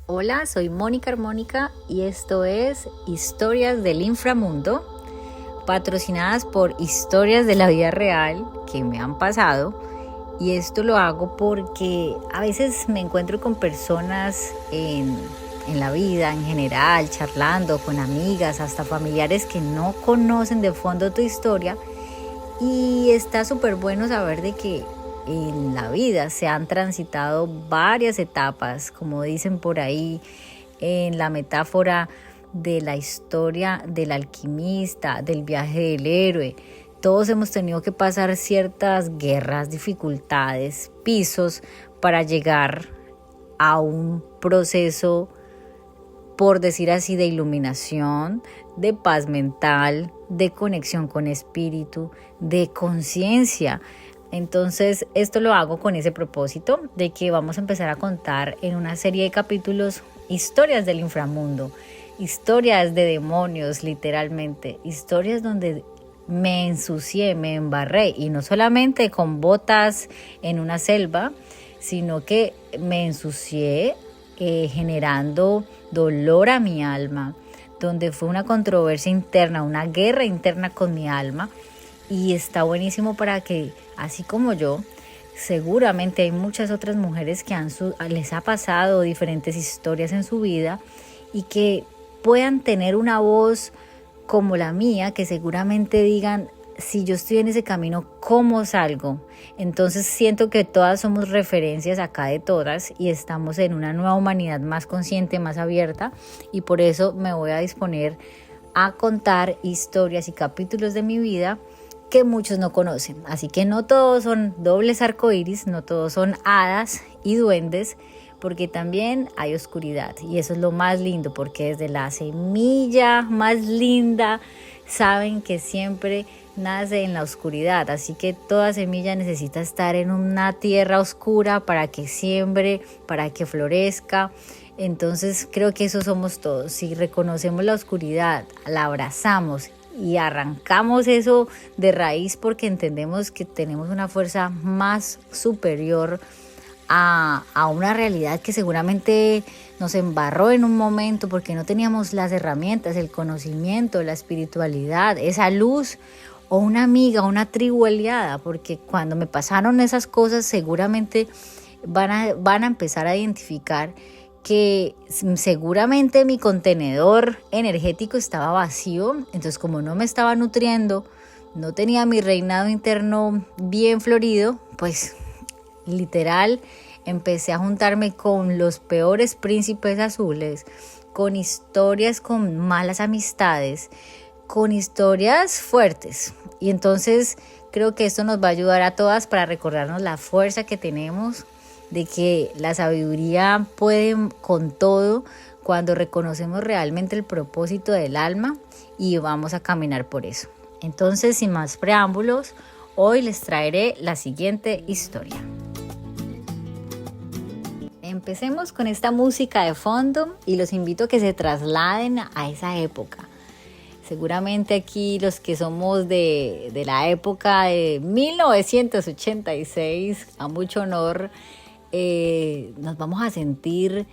Hola, soy Mónica Armónica y esto es Historias del Inframundo, patrocinadas por historias de la vida real que me han pasado. Y esto lo hago porque a veces me encuentro con personas en la vida en general, charlando con amigas, hasta familiares que no conocen de fondo tu historia. Y está súper bueno saber de que en la vida se han transitado varias etapas, como dicen por ahí en la metáfora de la historia del alquimista, del viaje del héroe. Todos hemos tenido que pasar ciertas guerras, dificultades, pisos para llegar a un proceso, por decir así, de iluminación, de paz mental, de conexión con espíritu, de conciencia. Entonces esto lo hago con ese propósito de que vamos a empezar a contar en una serie de capítulos historias del inframundo, historias de demonios literalmente, historias donde me ensucié, me embarré, y no solamente con botas en una selva, sino que me ensucié generando dolor a mi alma, donde fue una controversia interna, una guerra interna con mi alma. Y está buenísimo para que, así como yo, seguramente hay muchas otras mujeres que les ha pasado diferentes historias en su vida y que puedan tener una voz como la mía, que seguramente digan, si yo estoy en ese camino, ¿cómo salgo? Entonces siento que todas somos referencias acá de todas y estamos en una nueva humanidad más consciente, más abierta, y por eso me voy a disponer a contar historias y capítulos de mi vida que muchos no conocen. Así que no todos son dobles arcoíris, no todos son hadas y duendes, porque también hay oscuridad, y eso es lo más lindo, porque desde la semilla más linda saben que siempre nace en la oscuridad, así que toda semilla necesita estar en una tierra oscura para que siembre, para que florezca. Entonces creo que eso somos todos. Si reconocemos la oscuridad, la abrazamos y arrancamos eso de raíz, porque entendemos que tenemos una fuerza más superior a una realidad que seguramente nos embarró en un momento porque no teníamos las herramientas, el conocimiento, la espiritualidad, esa luz, o una amiga, una tribu aliada, porque cuando me pasaron esas cosas seguramente van a empezar a identificar que seguramente mi contenedor energético estaba vacío. Entonces, como no me estaba nutriendo, no tenía mi reinado interno bien florido, pues literal empecé a juntarme con los peores príncipes azules, con historias, con malas amistades, con historias fuertes. Y entonces creo que esto nos va a ayudar a todas para recordarnos la fuerza que tenemos, de que la sabiduría puede con todo cuando reconocemos realmente el propósito del alma y vamos a caminar por eso. Entonces, sin más preámbulos, hoy les traeré la siguiente historia. Empecemos con esta música de fondo y los invito a que se trasladen a esa época. Seguramente aquí los que somos de la época de 1986, a mucho honor, nos vamos a sentir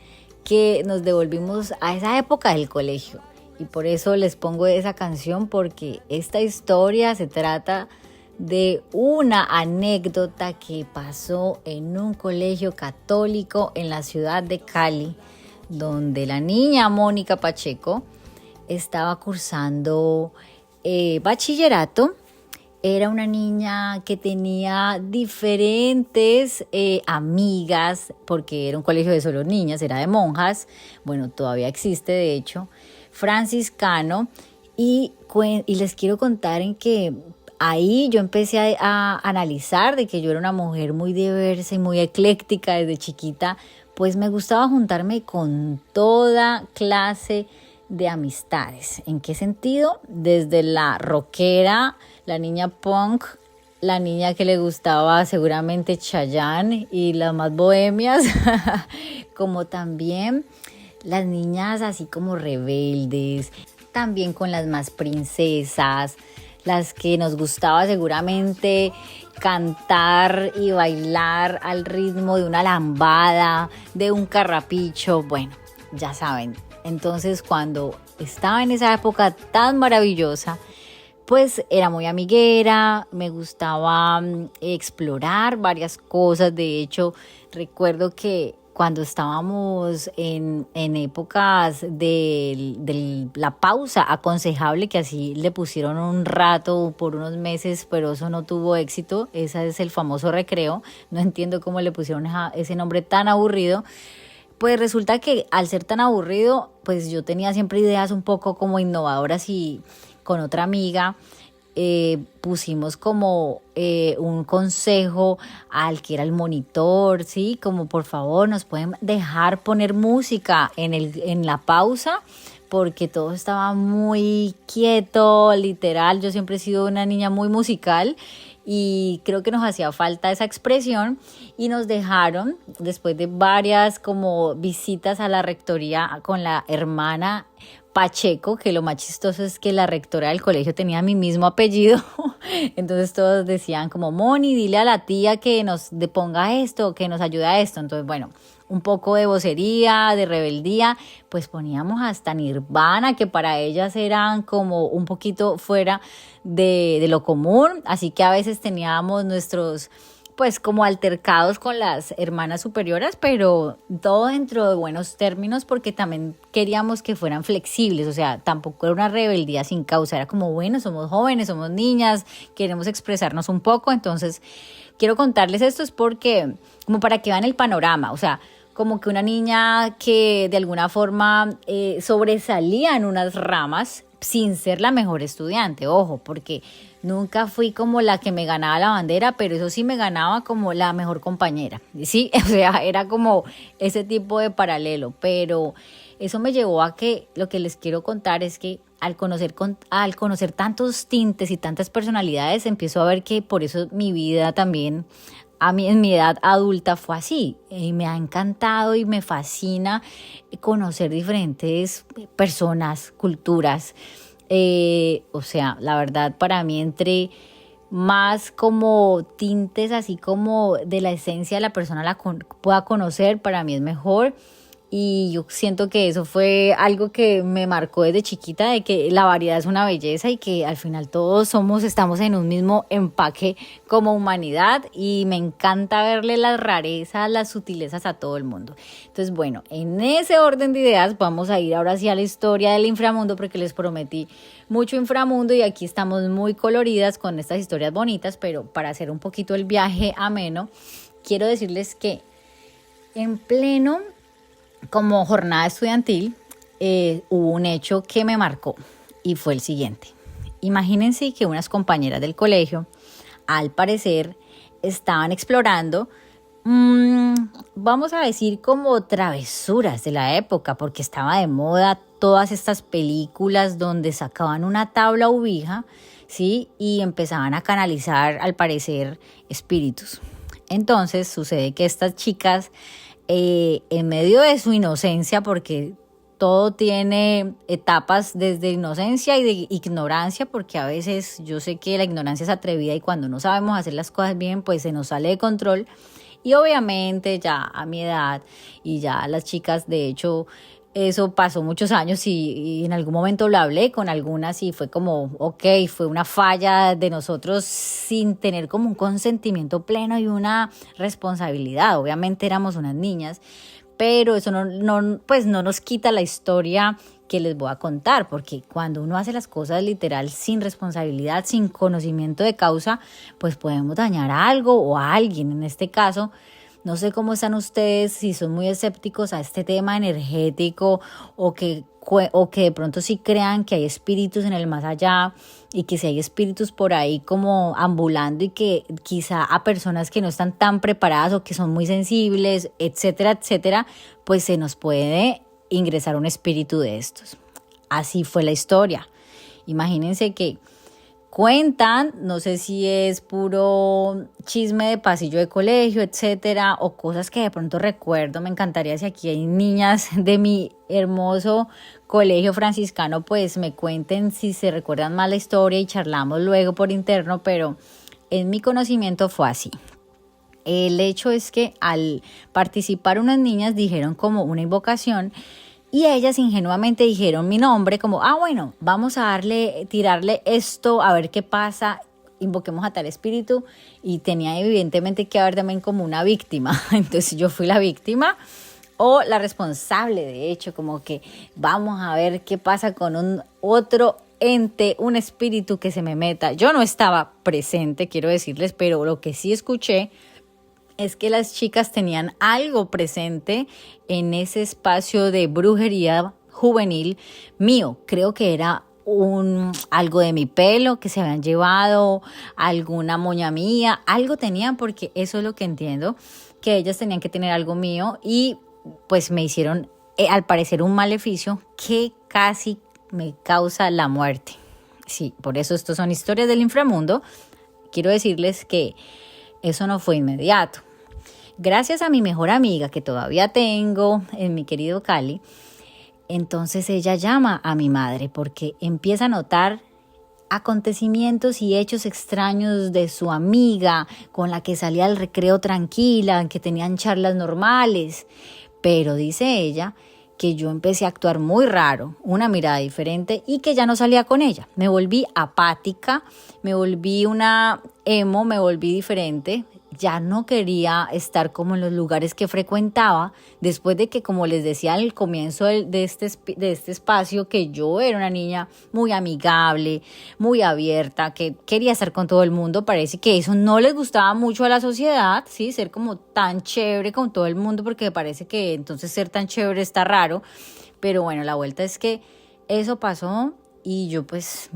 que nos devolvimos a esa época del colegio. Y por eso les pongo esa canción, porque esta historia se trata de una anécdota que pasó en un colegio católico en la ciudad de Cali, donde la niña Mónica Pacheco estaba cursando bachillerato. Era una niña que tenía diferentes amigas, porque era un colegio de solo niñas, era de monjas, bueno, todavía existe de hecho, franciscano, y les quiero contar en que ahí yo empecé a analizar de que yo era una mujer muy diversa y muy ecléctica desde chiquita, pues me gustaba juntarme con toda clase de amistades. ¿En qué sentido? Desde la rockera, la niña punk, la niña que le gustaba seguramente Chayanne y las más bohemias, como también las niñas así como rebeldes, también con las más princesas, las que nos gustaba seguramente cantar y bailar al ritmo de una lambada, de un carrapicho. Bueno, ya saben. Entonces cuando estaba en esa época tan maravillosa, pues era muy amiguera, me gustaba explorar varias cosas. De hecho, recuerdo que cuando estábamos en épocas de la pausa aconsejable, que así le pusieron un rato por unos meses, pero eso no tuvo éxito, ese es el famoso recreo, no entiendo cómo le pusieron ese nombre tan aburrido. Pues resulta que al ser tan aburrido, pues yo tenía siempre ideas un poco como innovadoras y con otra amiga pusimos como un consejo al que era el monitor, ¿sí? Como por favor nos pueden dejar poner música en la pausa porque todo estaba muy quieto, literal. Yo siempre he sido una niña muy musical y creo que nos hacía falta esa expresión y nos dejaron, después de varias como visitas a la rectoría con la hermana Pacheco, que lo más chistoso es que la rectora del colegio tenía mi mismo apellido, entonces todos decían como, Moni, dile a la tía que nos ponga esto, que nos ayude a esto. Entonces bueno, un poco de vocería, de rebeldía, pues poníamos hasta Nirvana, que para ellas eran como un poquito fuera de lo común, así que a veces teníamos nuestros pues como altercados con las hermanas superiores, pero todo dentro de buenos términos porque también queríamos que fueran flexibles, o sea, tampoco era una rebeldía sin causa, era como, bueno, somos jóvenes, somos niñas, queremos expresarnos un poco. Entonces quiero contarles esto es porque, como para que vean el panorama, o sea, como que una niña que de alguna forma sobresalía en unas ramas sin ser la mejor estudiante, ojo, porque nunca fui como la que me ganaba la bandera, pero eso sí me ganaba como la mejor compañera, ¿sí? O sea, era como ese tipo de paralelo, pero eso me llevó a que lo que les quiero contar es que al conocer tantos tintes y tantas personalidades, empiezo a ver que por eso mi vida también a mí en mi edad adulta fue así y me ha encantado y me fascina conocer diferentes personas, culturas. O sea, la verdad para mí entre más como tintes así como de la esencia de la persona pueda conocer, para mí es mejor. Y yo siento que eso fue algo que me marcó desde chiquita, de que la variedad es una belleza y que al final todos estamos en un mismo empaque como humanidad y me encanta verle las rarezas, las sutilezas a todo el mundo. Entonces, bueno, en ese orden de ideas vamos a ir ahora sí a la historia del inframundo porque les prometí mucho inframundo y aquí estamos muy coloridas con estas historias bonitas, pero para hacer un poquito el viaje ameno, quiero decirles que en pleno como jornada estudiantil hubo un hecho que me marcó y fue el siguiente. Imagínense que unas compañeras del colegio, al parecer, estaban explorando, vamos a decir como travesuras de la época, porque estaba de moda todas estas películas donde sacaban una tabla ubija, ¿sí? Y empezaban a canalizar, al parecer, espíritus. Entonces sucede que estas chicas en medio de su inocencia, porque todo tiene etapas desde inocencia y de ignorancia, porque a veces yo sé que la ignorancia es atrevida y cuando no sabemos hacer las cosas bien, pues se nos sale de control. Y obviamente ya a mi edad y ya las chicas, de hecho, eso pasó muchos años y en algún momento lo hablé con algunas y fue como, ok, fue una falla de nosotros sin tener como un consentimiento pleno y una responsabilidad. Obviamente éramos unas niñas, pero eso pues no nos quita la historia que les voy a contar, porque cuando uno hace las cosas literal sin responsabilidad, sin conocimiento de causa, pues podemos dañar a algo o a alguien. En este caso, no sé cómo están ustedes, si son muy escépticos a este tema energético o que de pronto sí crean que hay espíritus en el más allá y que si hay espíritus por ahí como ambulando y que quizá a personas que no están tan preparadas o que son muy sensibles, etcétera, etcétera, pues se nos puede ingresar un espíritu de estos. Así fue la historia. Imagínense que cuentan, no sé si es puro chisme de pasillo de colegio, etcétera, o cosas que de pronto recuerdo. Me encantaría si aquí hay niñas de mi hermoso colegio franciscano, pues me cuenten si se recuerdan más la historia y charlamos luego por interno, pero en mi conocimiento fue así. El hecho es que al participar unas niñas dijeron como una invocación Y ellas ingenuamente dijeron mi nombre como, bueno, vamos a tirarle esto, a ver qué pasa, invoquemos a tal espíritu. Y tenía evidentemente que haber también como una víctima. Entonces yo fui la víctima o la responsable, de hecho, como que vamos a ver qué pasa con un otro ente, un espíritu que se me meta. Yo no estaba presente, quiero decirles, pero lo que sí escuché es que las chicas tenían algo presente en ese espacio de brujería juvenil mío. Creo que era algo de mi pelo que se habían llevado, alguna moña mía, algo tenían, porque eso es lo que entiendo, que ellas tenían que tener algo mío y pues me hicieron al parecer un maleficio que casi me causa la muerte. Sí, por eso estos son historias del inframundo. Quiero decirles que eso no fue inmediato. Gracias a mi mejor amiga, que todavía tengo, en mi querido Cali, entonces ella llama a mi madre porque empieza a notar acontecimientos y hechos extraños de su amiga con la que salía al recreo tranquila, que tenían charlas normales. Pero dice ella que yo empecé a actuar muy raro, una mirada diferente y que ya no salía con ella. Me volví apática, me volví una emo, me volví diferente. Ya no quería estar como en los lugares que frecuentaba, después de que, como les decía al comienzo de este espacio, que yo era una niña muy amigable, muy abierta, que quería estar con todo el mundo. Parece que eso no les gustaba mucho a la sociedad, ¿sí? Ser como tan chévere con todo el mundo, porque parece que entonces ser tan chévere está raro. Pero bueno, la vuelta es que eso pasó. Y yo pues,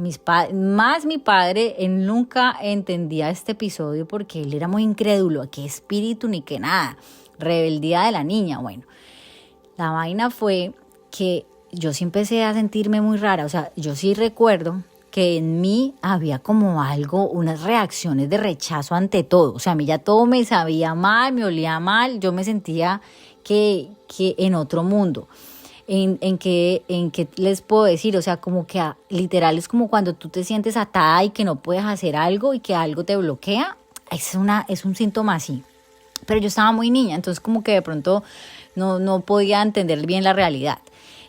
más mi padre, él nunca entendía este episodio porque él era muy incrédulo, a qué espíritu ni qué nada, rebeldía de la niña. Bueno, la vaina fue que yo sí empecé a sentirme muy rara, o sea, yo sí recuerdo que en mí había como algo, unas reacciones de rechazo ante todo, o sea, a mí ya todo me sabía mal, me olía mal, yo me sentía que en otro mundo. En que les puedo decir, o sea, como que literal es como cuando tú te sientes atada y que no puedes hacer algo y que algo te bloquea, es un síntoma así. Pero yo estaba muy niña, entonces como que de pronto no podía entender bien la realidad.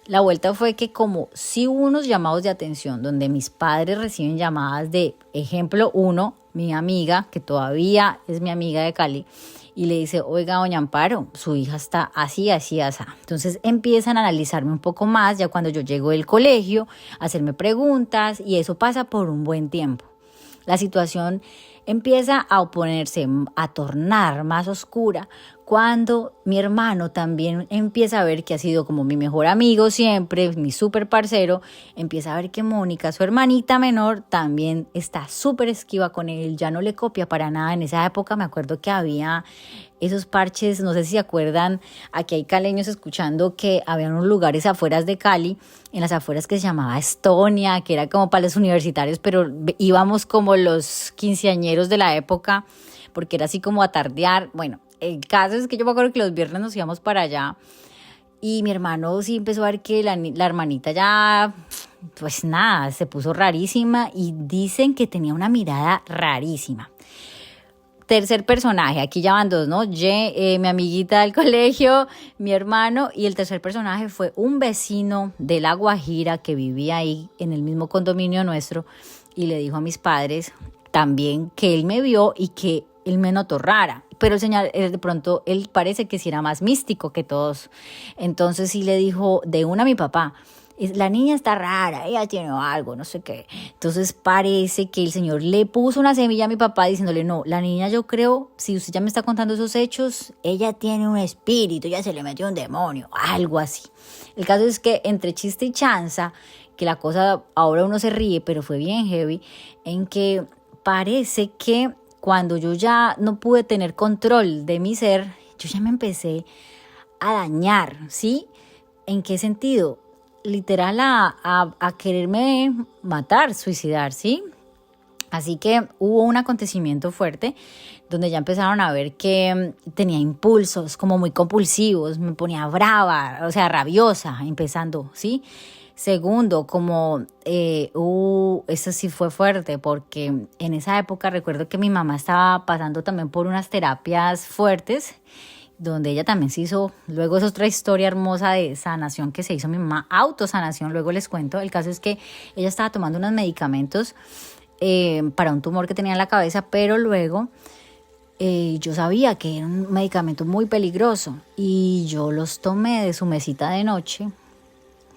La vuelta fue que como sí hubo unos llamados de atención donde mis padres reciben llamadas de, ejemplo uno, mi amiga, que todavía es mi amiga de Cali, y le dice, oiga, doña Amparo, su hija está así, así, así. Entonces empiezan a analizarme un poco más ya cuando yo llego del colegio, a hacerme preguntas, y eso pasa por un buen tiempo. La situación empieza a oponerse, a tornar más oscura, cuando mi hermano también empieza a ver que ha sido como mi mejor amigo siempre, mi súper parcero, empieza a ver que Mónica, su hermanita menor, también está súper esquiva con él, ya no le copia para nada. En esa época me acuerdo que había esos parches, no sé si se acuerdan, aquí hay caleños escuchando que había unos lugares afueras de Cali, en las afueras, que se llamaba Estonia, que era como para los universitarios, pero íbamos como los quinceañeros de la época, porque era así como a tardear. Bueno, el caso es que yo me acuerdo que los viernes nos íbamos para allá y mi hermano sí empezó a ver que la hermanita ya, pues nada, se puso rarísima y dicen que tenía una mirada rarísima. Tercer personaje, aquí ya van dos, ¿no? Mi amiguita del colegio, mi hermano, y el tercer personaje fue un vecino de La Guajira que vivía ahí en el mismo condominio nuestro y le dijo a mis padres también que él me vio y que él me notó rara. Pero el señor, de pronto, él parece que sí era más místico que todos. Entonces sí le dijo de una a mi papá, la niña está rara, ella tiene algo, no sé qué. Entonces parece que el señor le puso una semilla a mi papá diciéndole, no, la niña, yo creo, si usted ya me está contando esos hechos, ella tiene un espíritu, ya se le metió un demonio, algo así. El caso es que entre chiste y chanza, que la cosa, ahora uno se ríe, pero fue bien heavy, en que parece que cuando yo ya no pude tener control de mi ser, yo ya me empecé a dañar, ¿sí? ¿En qué sentido? Literal a quererme matar, suicidar, ¿sí? Así que hubo un acontecimiento fuerte donde ya empezaron a ver que tenía impulsos como muy compulsivos, me ponía brava, o sea, rabiosa, empezando, ¿sí? Segundo, como eso sí fue fuerte, porque en esa época recuerdo que mi mamá estaba pasando también por unas terapias fuertes donde ella también se hizo, luego es otra historia hermosa de sanación que se hizo mi mamá, autosanación, luego les cuento. El caso es que ella estaba tomando unos medicamentos para un tumor que tenía en la cabeza, pero luego yo sabía que era un medicamento muy peligroso y yo los tomé de su mesita de noche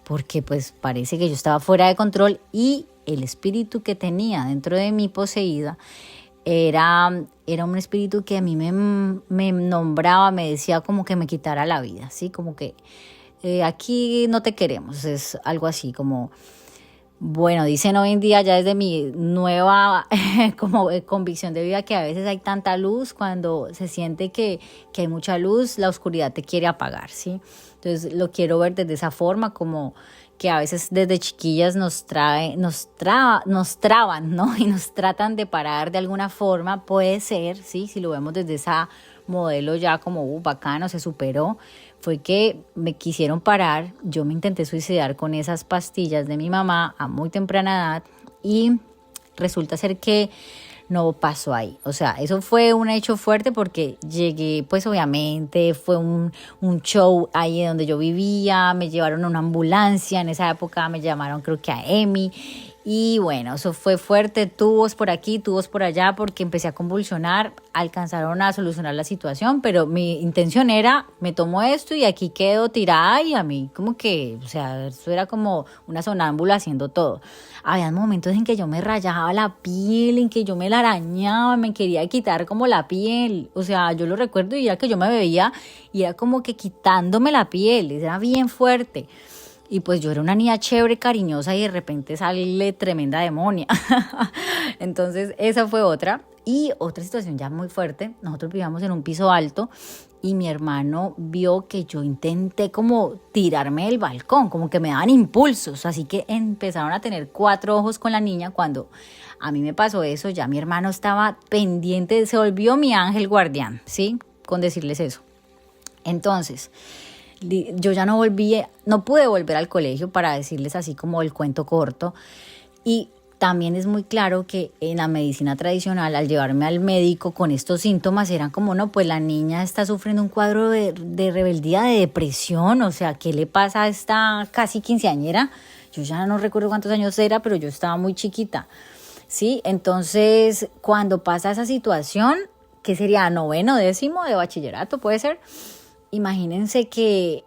porque pues parece que yo estaba fuera de control y el espíritu que tenía dentro de mí poseída era un espíritu que a mí me nombraba, me decía como que me quitara la vida, ¿sí? Como que aquí no te queremos, es algo así como... Bueno, dicen hoy en día ya desde mi nueva como convicción de vida que a veces hay tanta luz, cuando se siente que hay mucha luz, la oscuridad te quiere apagar, ¿sí? Entonces lo quiero ver desde esa forma, como que a veces desde chiquillas nos traban, ¿no? Y nos tratan de parar de alguna forma, puede ser, ¿sí? Si lo vemos desde esa modelo ya como bacano, se superó, fue que me quisieron parar, yo me intenté suicidar con esas pastillas de mi mamá a muy temprana edad y resulta ser que no pasó ahí. O sea, eso fue un hecho fuerte porque llegué, pues obviamente fue un show ahí donde yo vivía, me llevaron a una ambulancia, en esa época me llamaron creo que a EMI. Y bueno, eso fue fuerte, tubos por aquí, tubos por allá, porque empecé a convulsionar, alcanzaron a solucionar la situación, pero mi intención era, me tomo esto y aquí quedo tirada y a mí como que, o sea, eso era como una sonámbula haciendo todo. Había momentos en que yo me rayaba la piel, en que yo me la arañaba, me quería quitar como la piel, o sea, yo lo recuerdo y ya que yo me veía y era como que quitándome la piel, era bien fuerte. Y pues yo era una niña chévere, cariñosa y de repente sale tremenda demonia. Entonces esa fue otra. Y otra situación ya muy fuerte. Nosotros vivíamos en un piso alto y mi hermano vio que yo intenté como tirarme del balcón, como que me daban impulsos. Así que empezaron a tener 4 ojos con la niña. Cuando a mí me pasó eso, ya mi hermano estaba pendiente, se volvió mi ángel guardián, ¿sí? Con decirles eso. Entonces... yo ya no pude volver al colegio, para decirles así como el cuento corto. Y también es muy claro que en la medicina tradicional, al llevarme al médico con estos síntomas, eran como, no, pues la niña está sufriendo un cuadro de rebeldía, de depresión, o sea, ¿qué le pasa a esta casi quinceañera? Yo ya no recuerdo cuántos años era, pero yo estaba muy chiquita, ¿sí? Entonces, cuando pasa esa situación, que sería 9º, 10º de bachillerato, puede ser. Imagínense que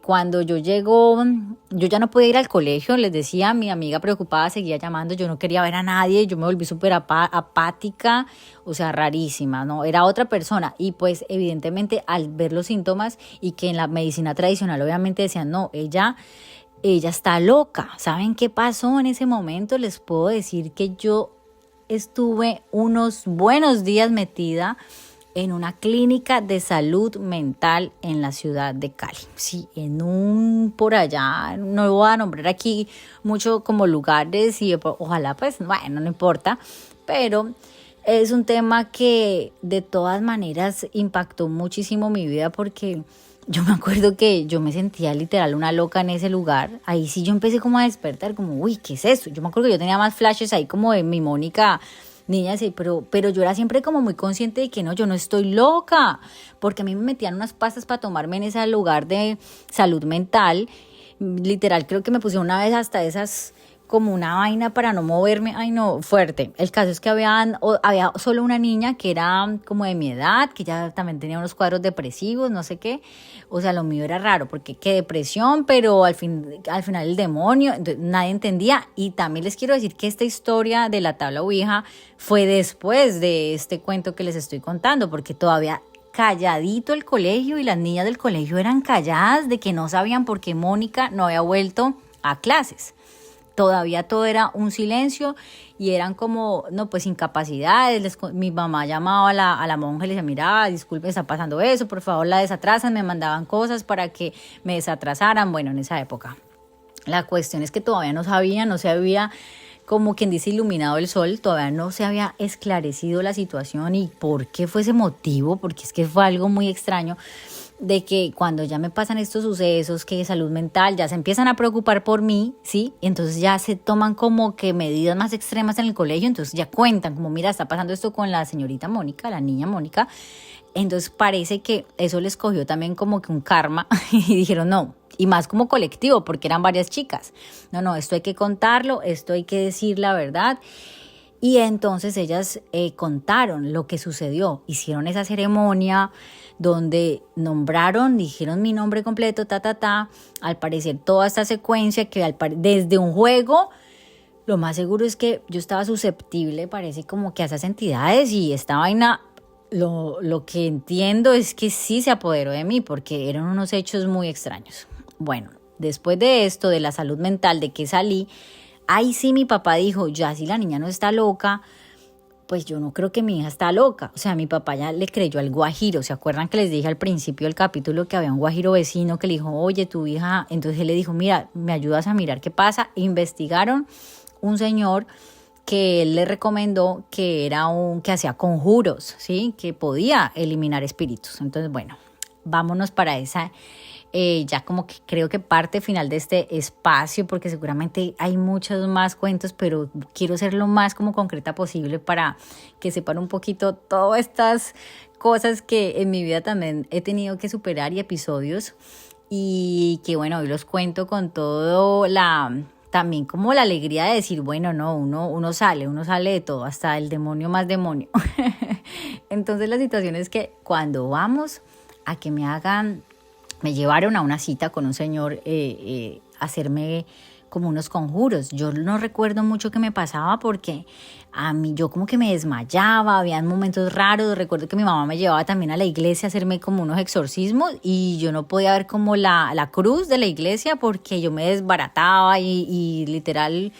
cuando yo llego, yo ya no podía ir al colegio, les decía, mi amiga preocupada seguía llamando, yo no quería ver a nadie, yo me volví súper apática, o sea, rarísima, ¿no? Era otra persona y pues evidentemente al ver los síntomas y que en la medicina tradicional obviamente decían, no, ella está loca. ¿Saben qué pasó en ese momento? Les puedo decir que yo estuve unos buenos días metida en una clínica de salud mental en la ciudad de Cali. Sí, por allá, no voy a nombrar aquí mucho como lugares y ojalá pues, bueno, no importa, pero es un tema que de todas maneras impactó muchísimo mi vida porque yo me acuerdo que yo me sentía literal una loca en ese lugar. Ahí sí yo empecé como a despertar, como, uy, ¿qué es eso? Yo me acuerdo que yo tenía más flashes ahí como de mi Mónica niña, sí, pero yo era siempre como muy consciente de que no, yo no estoy loca, porque a mí me metían unas pastas para tomarme en ese lugar de salud mental, literal creo que me pusieron una vez hasta esas como una vaina para no moverme, ay no, fuerte. El caso es que había solo una niña que era como de mi edad, que ya también tenía unos cuadros depresivos, no sé qué, o sea, lo mío era raro, porque qué depresión, pero al final el demonio, entonces, nadie entendía. Y también les quiero decir que esta historia de la tabla ouija fue después de este cuento que les estoy contando, porque todavía calladito el colegio y las niñas del colegio eran calladas de que no sabían por qué Mónica no había vuelto a clases. Todavía todo era un silencio y eran como, no, pues incapacidades. Mi mamá llamaba a la monja y le decía, mira, disculpe, está pasando eso, por favor la desatrasan, me mandaban cosas para que me desatrasaran, bueno, en esa época. La cuestión es que todavía no se había, como quien dice, iluminado el sol, todavía no se había esclarecido la situación y por qué fue ese motivo, porque es que fue algo muy extraño, de que cuando ya me pasan estos sucesos, que salud mental, ya se empiezan a preocupar por mí, ¿sí? Entonces ya se toman como que medidas más extremas en el colegio, entonces ya cuentan como, mira, está pasando esto con la señorita Mónica, la niña Mónica, Entonces parece que eso les cogió también como que un karma y dijeron no, y más como colectivo porque eran varias chicas. No, esto hay que contarlo, esto hay que decir la verdad. Y entonces ellas contaron lo que sucedió, hicieron esa ceremonia donde nombraron, dijeron mi nombre completo, al parecer toda esta secuencia que desde un juego, lo más seguro es que yo estaba susceptible, parece como que a esas entidades y esta vaina, lo que entiendo es que sí se apoderó de mí porque eran unos hechos muy extraños. Bueno, después de esto, de la salud mental, de que salí, ahí sí mi papá dijo, ya si la niña no está loca, pues yo no creo que mi hija está loca. O sea, mi papá ya le creyó al guajiro. ¿Se acuerdan que les dije al principio del capítulo que había un guajiro vecino que le dijo, oye, tu hija? Entonces él le dijo, mira, ¿me ayudas a mirar qué pasa? Investigaron un señor que él le recomendó que era que hacía conjuros, ¿sí? Que podía eliminar espíritus. Entonces, bueno, vámonos para esa... ya como que creo que parte final de este espacio, porque seguramente hay muchos más cuentos, pero quiero ser lo más como concreta posible para que sepan un poquito todas estas cosas que en mi vida también he tenido que superar y episodios, y que bueno, hoy los cuento con todo también como la alegría de decir, bueno, no, uno sale de todo, hasta el demonio más demonio. Entonces la situación es que cuando vamos a que me llevaron a una cita con un señor a hacerme como unos conjuros. Yo no recuerdo mucho qué me pasaba porque a mí yo como que me desmayaba, habían momentos raros. Recuerdo que mi mamá me llevaba también a la iglesia a hacerme como unos exorcismos y yo no podía ver como la cruz de la iglesia porque yo me desbarataba y literal...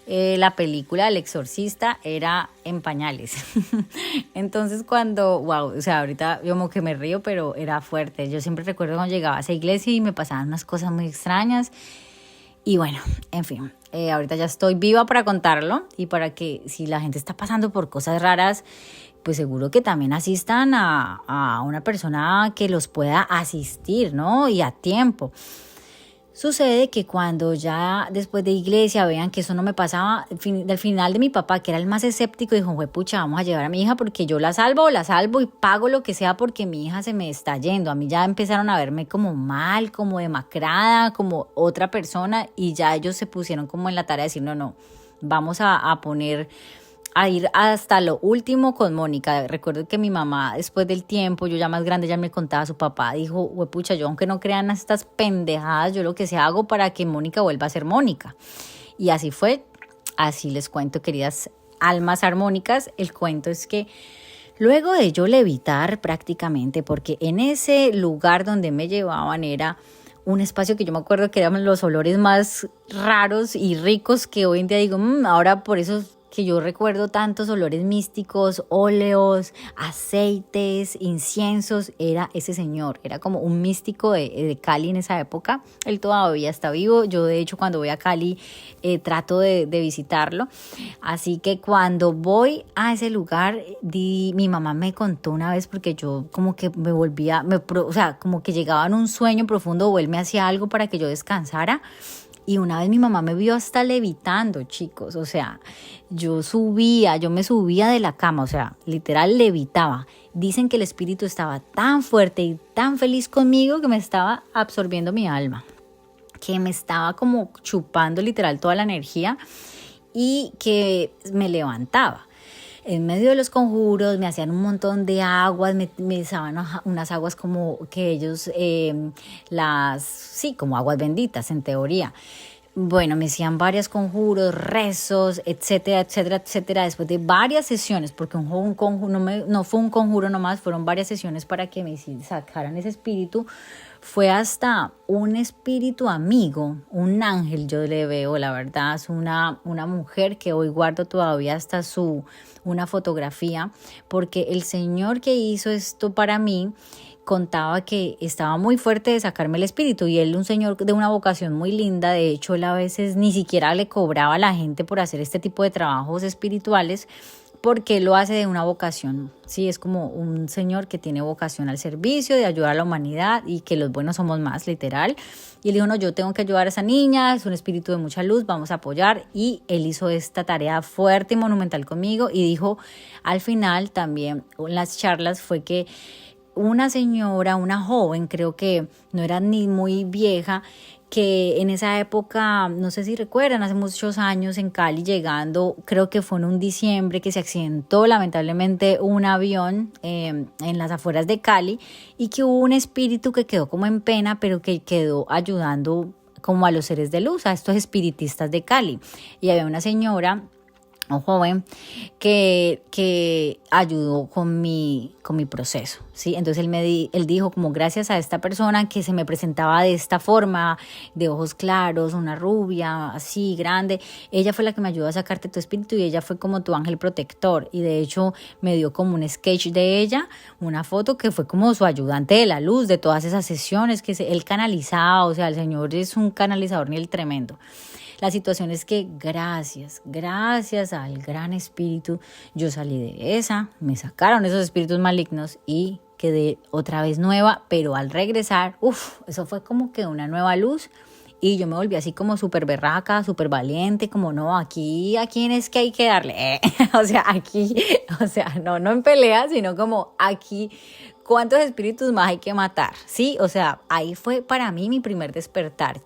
la película El Exorcista era en pañales. Entonces wow, o sea, ahorita yo como que me río, pero era fuerte. Yo siempre recuerdo cuando llegaba a esa iglesia y me pasaban unas cosas muy extrañas. Y bueno, en fin, ahorita ya estoy viva para contarlo y para que si la gente está pasando por cosas raras, pues seguro que también asistan a una persona que los pueda asistir, ¿no? Y a tiempo. Sucede que cuando ya después de iglesia vean que eso no me pasaba, del final de mi papá, que era el más escéptico, dijo, pucha, vamos a llevar a mi hija porque yo la salvo y pago lo que sea porque mi hija se me está yendo. A mí ya empezaron a verme como mal, como demacrada, como otra persona, y ya ellos se pusieron como en la tarea de decir, no, vamos a ir hasta lo último con Mónica. Recuerdo que mi mamá, después del tiempo, yo ya más grande, ya me contaba, su papá dijo, pucha, yo aunque no crean estas pendejadas, yo lo que sea hago para que Mónica vuelva a ser Mónica. Y así fue, así les cuento, queridas almas armónicas. El cuento es que luego de yo levitar prácticamente, porque en ese lugar donde me llevaban era un espacio que yo me acuerdo que eran los olores más raros y ricos que hoy en día digo, ahora por eso que yo recuerdo tantos olores místicos, óleos, aceites, inciensos, era ese señor, era como un místico de Cali en esa época. Él todavía está vivo. Yo de hecho cuando voy a Cali trato de visitarlo, así que cuando voy a ese lugar, mi mamá me contó una vez, porque yo como que me volvía, o sea, como que llegaba en un sueño profundo o él me hacía algo para que yo descansara. Y una vez mi mamá me vio hasta levitando, chicos, o sea, yo me subía de la cama, o sea, literal levitaba. Dicen que el espíritu estaba tan fuerte y tan feliz conmigo que me estaba absorbiendo mi alma, que me estaba como chupando literal toda la energía y que me levantaba. En medio de los conjuros me hacían un montón de aguas, me daban unas aguas como que ellos, como aguas benditas en teoría. Bueno, me hacían varios conjuros, rezos, etcétera, etcétera, etcétera, después de varias sesiones, porque un conjuro, no fue un conjuro nomás, fueron varias sesiones para que me sacaran ese espíritu. Fue hasta un espíritu amigo, un ángel, yo le veo, la verdad, es una mujer que hoy guardo todavía hasta una fotografía, porque el señor que hizo esto para mí contaba que estaba muy fuerte de sacarme el espíritu, y él, un señor de una vocación muy linda, de hecho él a veces ni siquiera le cobraba a la gente por hacer este tipo de trabajos espirituales, porque lo hace de una vocación, sí, es como un señor que tiene vocación al servicio, de ayudar a la humanidad, y que los buenos somos más, literal. Y él dijo, no, yo tengo que ayudar a esa niña, es un espíritu de mucha luz, vamos a apoyar. Y él hizo esta tarea fuerte y monumental conmigo, y dijo, al final también, en las charlas fue que una señora, una joven, creo que no era ni muy vieja, que en esa época, no sé si recuerdan, hace muchos años en Cali llegando, creo que fue en un diciembre que se accidentó lamentablemente un avión en las afueras de Cali y que hubo un espíritu que quedó como en pena, pero que quedó ayudando como a los seres de luz, a estos espiritistas de Cali. Y había una señora, un joven, que ayudó con mi proceso, ¿sí? Entonces él dijo como gracias a esta persona que se me presentaba de esta forma, de ojos claros, una rubia, así, grande, ella fue la que me ayudó a sacarte tu espíritu y ella fue como tu ángel protector. Y de hecho me dio como un sketch de ella, una foto que fue como su ayudante de la luz, de todas esas sesiones que él canalizaba. O sea, el señor es un canalizador ni el tremendo. La situación es que gracias al gran espíritu, yo salí de esa, me sacaron esos espíritus malignos y quedé otra vez nueva, pero al regresar, eso fue como que una nueva luz y yo me volví así como súper berraca, súper valiente, como no, aquí a quién es que hay que darle, o sea, aquí, o sea, no en pelea, sino como aquí, ¿cuántos espíritus más hay que matar? Sí, o sea, ahí fue para mí mi primer despertar.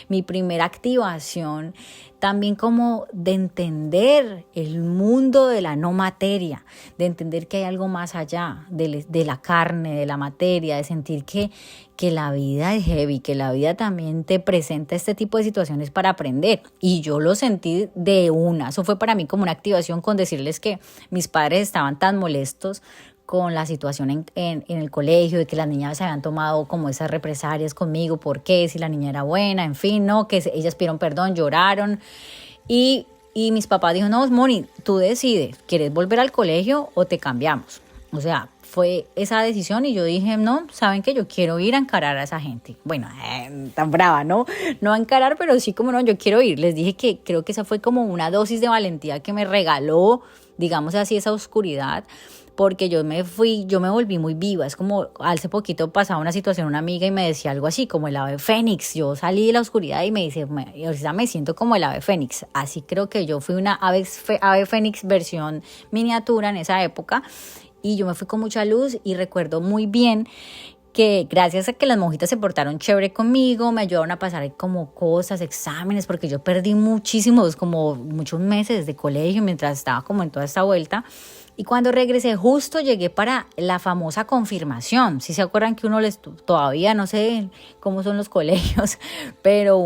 Mi primera activación también como de entender el mundo de la no materia, de entender que hay algo más allá de la carne, de la materia, de sentir que la vida es heavy, que la vida también te presenta este tipo de situaciones para aprender. Y yo lo sentí de una. Eso fue para mí como una activación con decirles que mis padres estaban tan molestos con la situación en el colegio, de que las niñas se habían tomado como esas represalias conmigo, por qué, si la niña era buena, en fin, no, que ellas pidieron perdón, lloraron. Y mis papás dijeron, no, Moni, tú decides, ¿quieres volver al colegio o te cambiamos? O sea, fue esa decisión y yo dije, no, saben que yo quiero ir a encarar a esa gente. Bueno, tan brava, ¿no? No a encarar, pero sí como no, yo quiero ir. Les dije que creo que esa fue como una dosis de valentía que me regaló, digamos así, esa oscuridad, porque yo me volví muy viva. Es como hace poquito pasaba una situación, una amiga y me decía algo así como el ave fénix. Yo salí de la oscuridad y me dice, ahorita me siento como el ave fénix. Así creo que yo fui una ave fénix versión miniatura en esa época y yo me fui con mucha luz y recuerdo muy bien que gracias a que las monjitas se portaron chévere conmigo, me ayudaron a pasar como cosas, exámenes, porque yo perdí como muchos meses de colegio mientras estaba como en toda esta vuelta. Y cuando regresé, justo llegué para la famosa confirmación. Si se acuerdan que todavía no sé cómo son los colegios, pero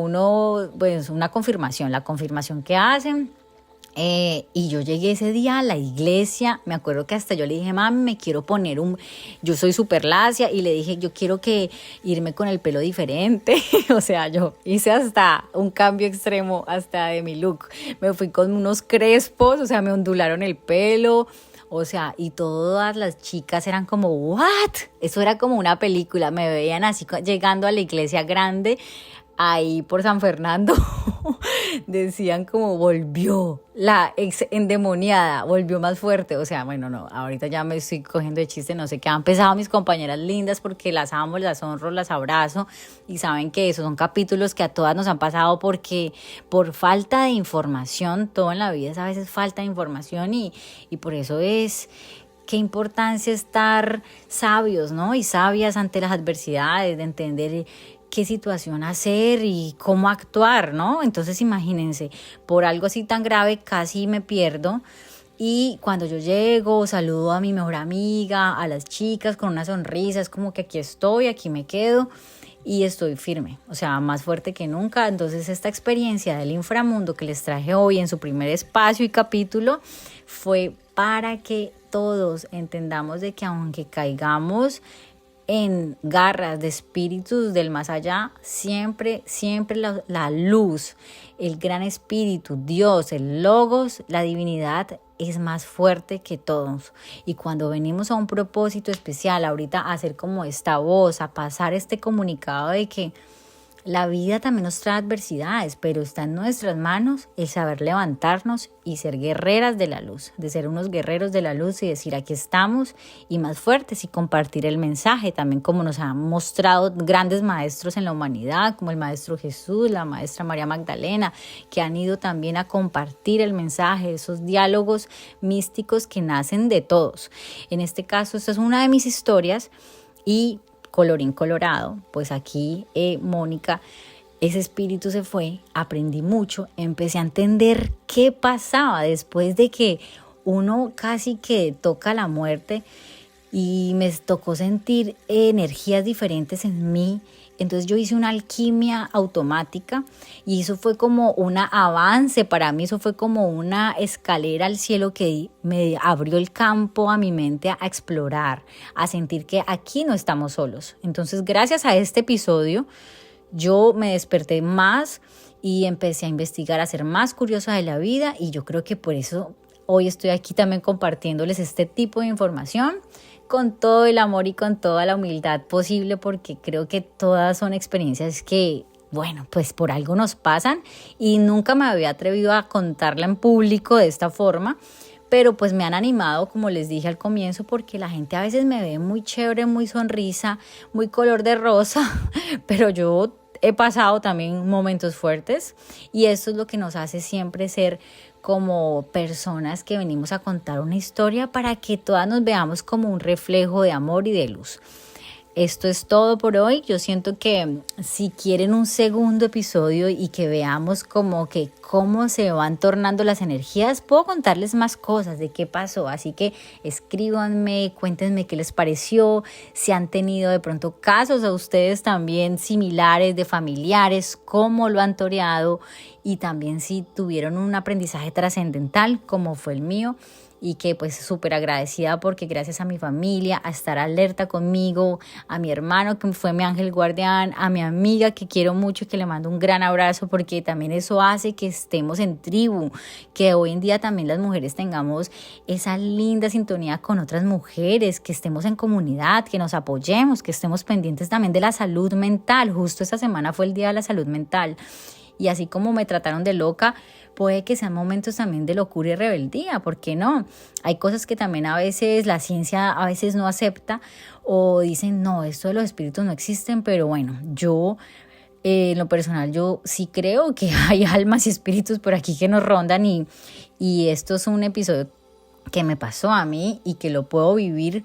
pues una confirmación, la confirmación que hacen. Y yo llegué ese día a la iglesia, me acuerdo que hasta yo le dije, mami, me quiero poner yo soy súper lacia, y le dije, yo quiero irme con el pelo diferente. O sea, yo hice hasta un cambio extremo hasta de mi look. Me fui con unos crespos, o sea, me ondularon el pelo. O sea, y todas las chicas eran como, ¿what? Eso era como una película. Me veían así llegando a la iglesia grande, ahí por San Fernando. Decían como volvió la ex endemoniada, volvió más fuerte. O sea, bueno, no, ahorita ya me estoy cogiendo de chiste, no sé qué han pensado mis compañeras lindas, porque las amo, las honro, las abrazo, y saben que esos son capítulos que a todas nos han pasado, porque por falta de información, todo en la vida es a veces falta de información, y por eso es qué importancia estar sabios, ¿no? Y sabias ante las adversidades, de entender qué situación hacer y cómo actuar, ¿no? Entonces imagínense, por algo así tan grave casi me pierdo, y cuando yo llego, saludo a mi mejor amiga, a las chicas con una sonrisa, es como que aquí estoy, aquí me quedo y estoy firme, o sea, más fuerte que nunca. Entonces esta experiencia del inframundo que les traje hoy en su primer espacio y capítulo fue para que todos entendamos de que aunque caigamos en garras de espíritus del más allá, siempre la luz, el gran espíritu, Dios, el logos, la divinidad es más fuerte que todos. Y cuando venimos a un propósito especial, ahorita a hacer como esta voz, a pasar este comunicado de que la vida también nos trae adversidades, pero está en nuestras manos el saber levantarnos y ser guerreras de la luz, de ser unos guerreros de la luz y decir aquí estamos y más fuertes, y compartir el mensaje también como nos han mostrado grandes maestros en la humanidad, como el maestro Jesús, la maestra María Magdalena, que han ido también a compartir el mensaje, esos diálogos místicos que nacen de todos. En este caso, esta es una de mis historias Y colorín colorado, pues aquí Mónica, ese espíritu se fue, aprendí mucho, empecé a entender qué pasaba después de que uno casi que toca la muerte y me tocó sentir energías diferentes en mí. Entonces yo hice una alquimia automática y eso fue como un avance para mí, eso fue como una escalera al cielo que me abrió el campo a mi mente a explorar, a sentir que aquí no estamos solos. Entonces gracias a este episodio yo me desperté más y empecé a investigar, a ser más curiosa de la vida y yo creo que por eso hoy estoy aquí también compartiéndoles este tipo de información con todo el amor y con toda la humildad posible, porque creo que todas son experiencias que, bueno, pues por algo nos pasan y nunca me había atrevido a contarla en público de esta forma, pero pues me han animado, como les dije al comienzo, porque la gente a veces me ve muy chévere, muy sonrisa, muy color de rosa, pero yo he pasado también momentos fuertes y esto es lo que nos hace siempre ser como personas que venimos a contar una historia para que todas nos veamos como un reflejo de amor y de luz. Esto es todo por hoy. Yo siento que si quieren un segundo episodio y que veamos como que cómo se van tornando las energías, puedo contarles más cosas de qué pasó. Así que escríbanme, cuéntenme qué les pareció, si han tenido de pronto casos a ustedes también similares de familiares, cómo lo han toreado y también si tuvieron un aprendizaje trascendental como fue el mío. Y que pues súper agradecida porque gracias a mi familia, a estar alerta conmigo, a mi hermano que fue mi ángel guardián, a mi amiga que quiero mucho y que le mando un gran abrazo porque también eso hace que estemos en tribu, que hoy en día también las mujeres tengamos esa linda sintonía con otras mujeres, que estemos en comunidad, que nos apoyemos, que estemos pendientes también de la salud mental. Justo esta semana fue el Día de la Salud Mental. Y así como me trataron de loca, puede que sean momentos también de locura y rebeldía, ¿por qué no? Hay cosas que también a veces la ciencia a veces no acepta o dicen, no, esto de los espíritus no existen, pero bueno, yo en lo personal yo sí creo que hay almas y espíritus por aquí que nos rondan y esto es un episodio que me pasó a mí y que lo puedo vivir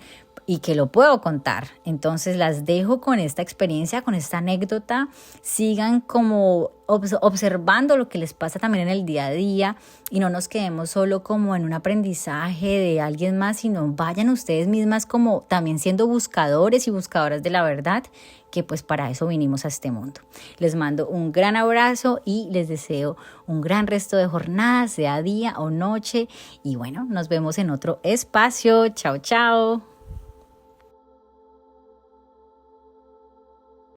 y que lo puedo contar. Entonces las dejo con esta experiencia, con esta anécdota. Sigan como observando lo que les pasa también en el día a día y no nos quedemos solo como en un aprendizaje de alguien más, sino vayan ustedes mismas como también siendo buscadores y buscadoras de la verdad, que pues para eso vinimos a este mundo. Les mando un gran abrazo y les deseo un gran resto de jornada, sea día o noche. Y bueno, nos vemos en otro espacio. Chao, chao.